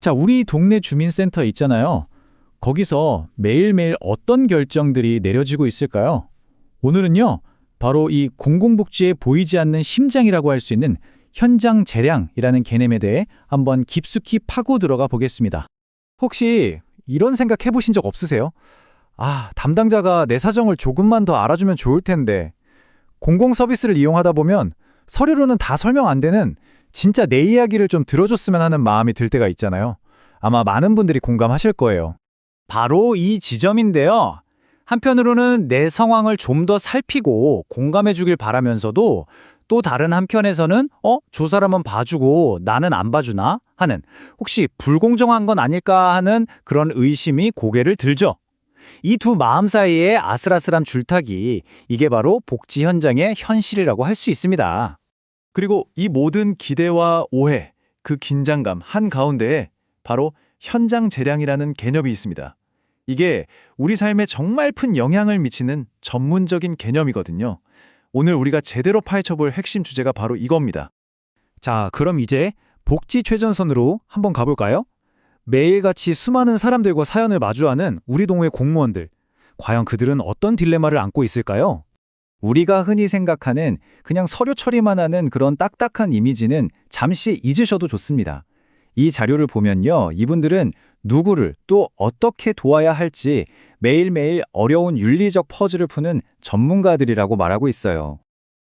자, 우리 동네 주민센터 있잖아요. 거기서 매일매일 어떤 결정들이 내려지고 있을까요? 오늘은요, 바로 이 공공복지에 보이지 않는 심장이라고 할 수 있는 현장 재량이라는 개념에 대해 한번 깊숙이 파고 들어가 보겠습니다. 혹시 이런 생각 해보신 적 없으세요? 아, 담당자가 내 사정을 조금만 더 알아주면 좋을 텐데. 공공 서비스를 이용하다 보면 서류로는 다 설명 안 되는 진짜 내 이야기를 좀 들어줬으면 하는 마음이 들 때가 있잖아요. 아마 많은 분들이 공감하실 거예요. 바로 이 지점인데요. 한편으로는 내 상황을 좀 더 살피고 공감해 주길 바라면서도 또 다른 한편에서는 저 사람은 봐주고 나는 안 봐주나 하는 혹시 불공정한 건 아닐까 하는 그런 의심이 고개를 들죠. 이 두 마음 사이의 아슬아슬한 줄타기, 이게 바로 복지 현장의 현실이라고 할 수 있습니다. 그리고 이 모든 기대와 오해, 그 긴장감 한가운데에 바로 현장 재량이라는 개념이 있습니다. 이게 우리 삶에 정말 큰 영향을 미치는 전문적인 개념이거든요. 오늘 우리가 제대로 파헤쳐볼 핵심 주제가 바로 이겁니다. 자, 그럼 이제 복지 최전선으로 한번 가볼까요? 매일같이 수많은 사람들과 사연을 마주하는 우리 동네 공무원들. 과연 그들은 어떤 딜레마를 안고 있을까요? 우리가 흔히 생각하는 그냥 서류 처리만 하는 그런 딱딱한 이미지는 잠시 잊으셔도 좋습니다. 이 자료를 보면요, 이분들은 누구를 또 어떻게 도와야 할지 매일매일 어려운 윤리적 퍼즐을 푸는 전문가들이라고 말하고 있어요.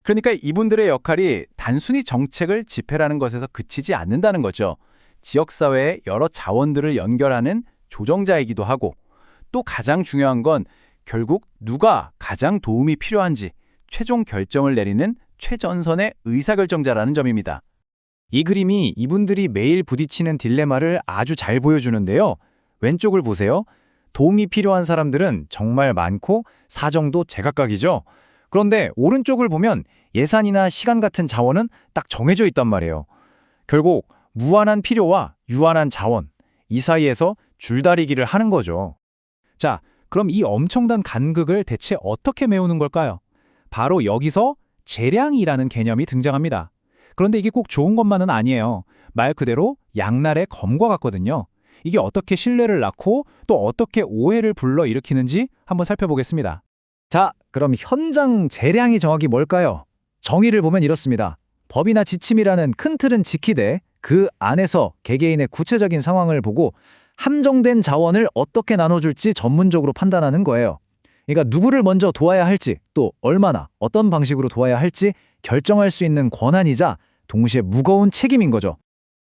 그러니까 이분들의 역할이 단순히 정책을 집행하는 것에서 그치지 않는다는 거죠. 지역사회의 여러 자원들을 연결하는 조정자이기도 하고, 또 가장 중요한 건 결국 누가 가장 도움이 필요한지 최종 결정을 내리는 최전선의 의사결정자라는 점입니다. 이 그림이 이분들이 매일 부딪히는 딜레마를 아주 잘 보여주는데요. 왼쪽을 보세요. 도움이 필요한 사람들은 정말 많고 사정도 제각각이죠. 그런데 오른쪽을 보면 예산이나 시간 같은 자원은 딱 정해져 있단 말이에요. 결국 무한한 필요와 유한한 자원, 이 사이에서 줄다리기를 하는 거죠. 자, 그럼 이 엄청난 간극을 대체 어떻게 메우는 걸까요? 바로 여기서 재량이라는 개념이 등장합니다. 그런데 이게 꼭 좋은 것만은 아니에요. 말 그대로 양날의 검과 같거든요. 이게 어떻게 신뢰를 낳고 또 어떻게 오해를 불러일으키는지 한번 살펴보겠습니다. 자, 그럼 현장 재량이 정확히 뭘까요? 정의를 보면 이렇습니다. 법이나 지침이라는 큰 틀은 지키되 그 안에서 개개인의 구체적인 상황을 보고 함정된 자원을 어떻게 나눠줄지 전문적으로 판단하는 거예요. 그러니까 누구를 먼저 도와야 할지 또 얼마나 어떤 방식으로 도와야 할지 결정할 수 있는 권한이자 동시에 무거운 책임인 거죠.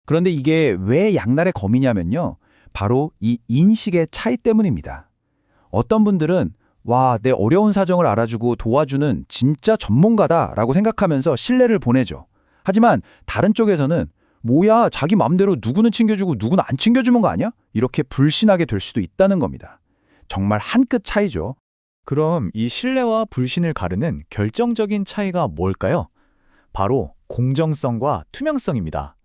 그런데 이게 왜 양날의 검이냐면요. 바로 이 인식의 차이 때문입니다. 어떤 분들은 와, 내 어려운 사정을 알아주고 도와주는 진짜 전문가다라고 생각하면서 신뢰를 보내죠. 하지만 다른 쪽에서는 뭐야, 자기 맘대로 누구는 챙겨주고 누구는 안 챙겨주는 거 아니야? 이렇게 불신하게 될 수도 있다는 겁니다. 정말 한 끗 차이죠. 그럼 이 신뢰와 불신을 가르는 결정적인 차이가 뭘까요? 바로 공정성과 투명성입니다.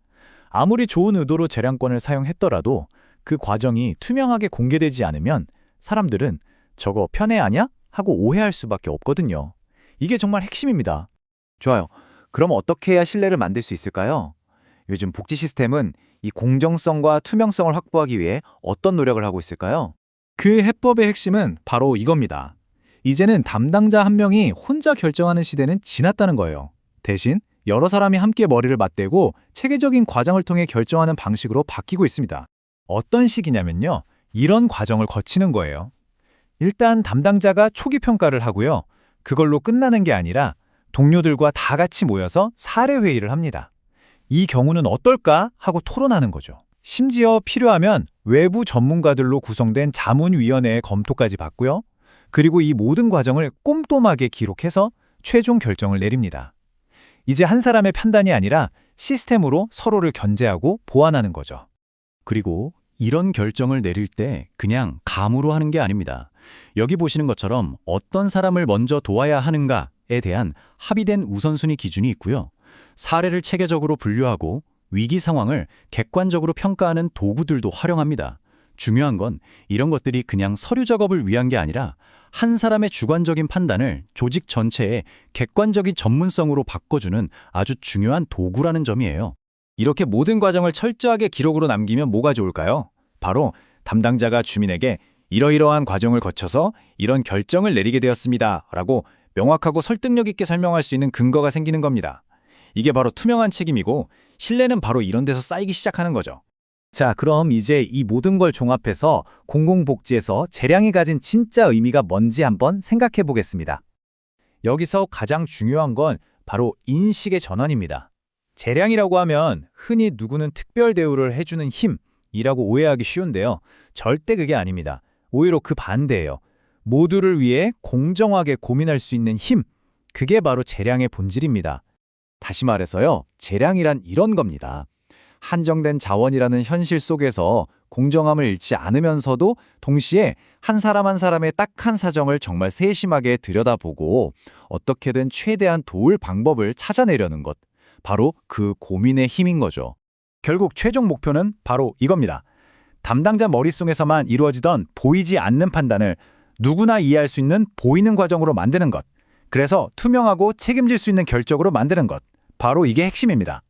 아무리 좋은 의도로 재량권을 사용했더라도 그 과정이 투명하게 공개되지 않으면 사람들은 저거 편애하냐? 하고 오해할 수밖에 없거든요. 이게 정말 핵심입니다. 좋아요. 그럼 어떻게 해야 신뢰를 만들 수 있을까요? 요즘 복지 시스템은 이 공정성과 투명성을 확보하기 위해 어떤 노력을 하고 있을까요? 그 해법의 핵심은 바로 이겁니다. 이제는 담당자 한 명이 혼자 결정하는 시대는 지났다는 거예요. 대신 여러 사람이 함께 머리를 맞대고 체계적인 과정을 통해 결정하는 방식으로 바뀌고 있습니다. 어떤 식이냐면요. 이런 과정을 거치는 거예요. 일단 담당자가 초기 평가를 하고요. 그걸로 끝나는 게 아니라 동료들과 다 같이 모여서 사례 회의를 합니다. 이 경우는 어떨까 하고 토론하는 거죠. 심지어 필요하면 외부 전문가들로 구성된 자문위원회의 검토까지 받고요. 그리고 이 모든 과정을 꼼꼼하게 기록해서 최종 결정을 내립니다. 이제 한 사람의 판단이 아니라 시스템으로 서로를 견제하고 보완하는 거죠. 그리고 이런 결정을 내릴 때 그냥 감으로 하는 게 아닙니다. 여기 보시는 것처럼 어떤 사람을 먼저 도와야 하는가에 대한 합의된 우선순위 기준이 있고요. 사례를 체계적으로 분류하고 위기 상황을 객관적으로 평가하는 도구들도 활용합니다. 중요한 건 이런 것들이 그냥 서류 작업을 위한 게 아니라 한 사람의 주관적인 판단을 조직 전체의 객관적인 전문성으로 바꿔주는 아주 중요한 도구라는 점이에요. 이렇게 모든 과정을 철저하게 기록으로 남기면 뭐가 좋을까요? 바로 담당자가 주민에게 이러이러한 과정을 거쳐서 이런 결정을 내리게 되었습니다. 라고 명확하고 설득력 있게 설명할 수 있는 근거가 생기는 겁니다. 이게 바로 투명한 책임이고 신뢰는 바로 이런 데서 쌓이기 시작하는 거죠. 자, 그럼 이제 이 모든 걸 종합해서 공공복지에서 재량이 가진 진짜 의미가 뭔지 한번 생각해 보겠습니다. 여기서 가장 중요한 건 바로 인식의 전환입니다. 재량이라고 하면 흔히 누구는 특별 대우를 해주는 힘이라고 오해하기 쉬운데요. 절대 그게 아닙니다. 오히려 그 반대예요. 모두를 위해 공정하게 고민할 수 있는 힘, 그게 바로 재량의 본질입니다. 다시 말해서요, 재량이란 이런 겁니다. 한정된 자원이라는 현실 속에서 공정함을 잃지 않으면서도 동시에 한 사람 한 사람의 딱한 사정을 정말 세심하게 들여다보고 어떻게든 최대한 도울 방법을 찾아내려는 것. 바로 그 고민의 힘인 거죠. 결국 최종 목표는 바로 이겁니다. 담당자 머릿속에서만 이루어지던 보이지 않는 판단을 누구나 이해할 수 있는 보이는 과정으로 만드는 것. 그래서 투명하고 책임질 수 있는 결정으로 만드는 것. 바로 이게 핵심입니다.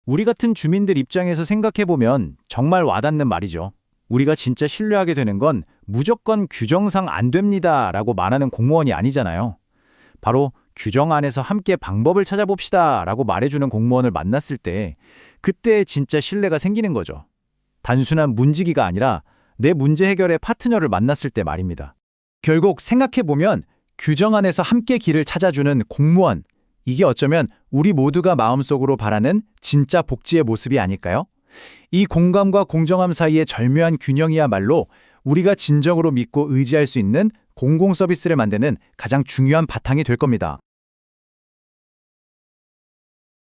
우리 같은 주민들 입장에서 생각해보면 정말 와닿는 말이죠. 우리가 진짜 신뢰하게 되는 건 무조건 규정상 안 됩니다 라고 말하는 공무원이 아니잖아요. 바로 규정 안에서 함께 방법을 찾아봅시다 라고 말해주는 공무원을 만났을 때 그때 진짜 신뢰가 생기는 거죠. 단순한 문지기가 아니라 내 문제 해결의 파트너를 만났을 때 말입니다. 결국 생각해보면 규정 안에서 함께 길을 찾아주는 공무원, 이게 어쩌면 우리 모두가 마음속으로 바라는 진짜 복지의 모습이 아닐까요? 이 공감과 공정함 사이의 절묘한 균형이야말로 우리가 진정으로 믿고 의지할 수 있는 공공 서비스를 만드는 가장 중요한 바탕이 될 겁니다.